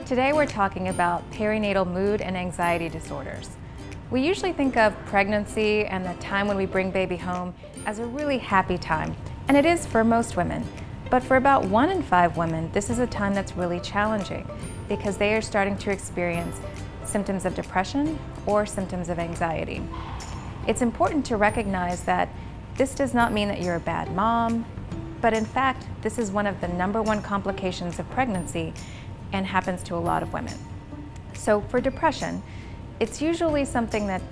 Today we're talking about perinatal mood and anxiety disorders. We usually think of pregnancy and the time when we bring baby home as a really happy time, and it is for most women. But for about 1 in 5 women, this is a time that's really challenging because they are starting to experience symptoms of depression or symptoms of anxiety. It's important to recognize that this does not mean that you're a bad mom, but in fact, this is one of the #1 complications of pregnancy and happens to a lot of women. So for depression, it's usually something that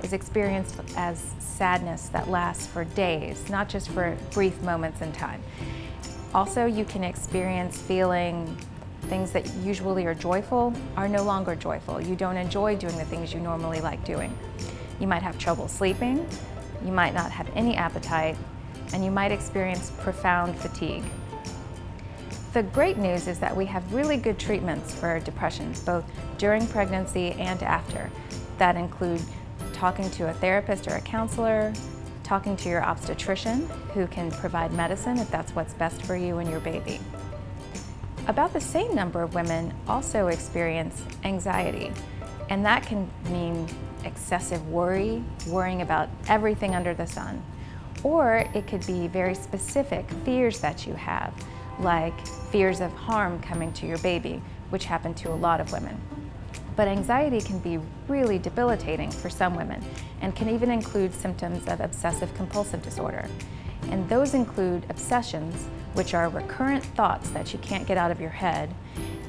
is experienced as sadness that lasts for days, not just for brief moments in time. Also, you can experience feeling things that usually are joyful are no longer joyful. You don't enjoy doing the things you normally like doing. You might have trouble sleeping, you might not have any appetite, and you might experience profound fatigue. The great news is that we have really good treatments for depression, both during pregnancy and after. That include talking to a therapist or a counselor, talking to your obstetrician who can provide medicine if that's what's best for you and your baby. About the same number of women also experience anxiety, and that can mean excessive worrying about everything under the sun. Or it could be very specific fears that you have, like fears of harm coming to your baby, which happen to a lot of women. But anxiety can be really debilitating for some women and can even include symptoms of obsessive compulsive disorder. And those include obsessions, which are recurrent thoughts that you can't get out of your head.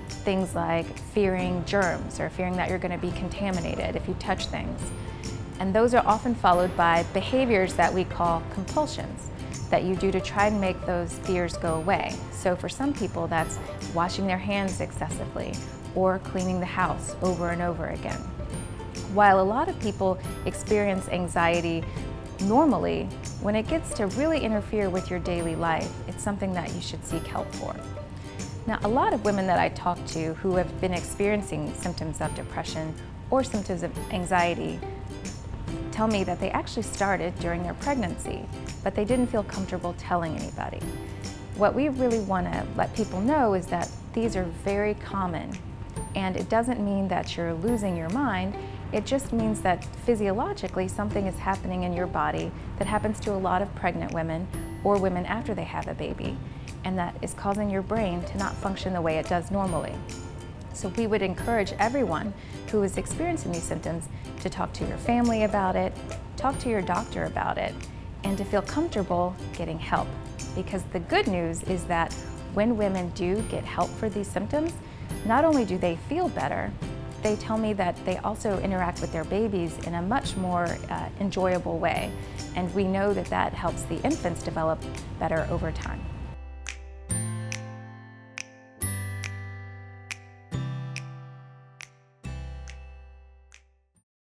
Things like fearing germs or fearing that you're going to be contaminated if you touch things. And those are often followed by behaviors that we call compulsions that you do to try and make those fears go away. So for some people, that's washing their hands excessively or cleaning the house over and over again. While a lot of people experience anxiety normally, when it gets to really interfere with your daily life, it's something that you should seek help for. Now, a lot of women that I talk to who have been experiencing symptoms of depression or symptoms of anxiety tell me that they actually started during their pregnancy, but they didn't feel comfortable telling anybody. What we really want to let people know is that these are very common, and it doesn't mean that you're losing your mind. It just means that physiologically something is happening in your body that happens to a lot of pregnant women or women after they have a baby, and that is causing your brain to not function the way it does normally. So we would encourage everyone who is experiencing these symptoms to talk to your family about it, talk to your doctor about it, and to feel comfortable getting help. Because the good news is that when women do get help for these symptoms, not only do they feel better, they tell me that they also interact with their babies in a much more enjoyable way. And we know that that helps the infants develop better over time.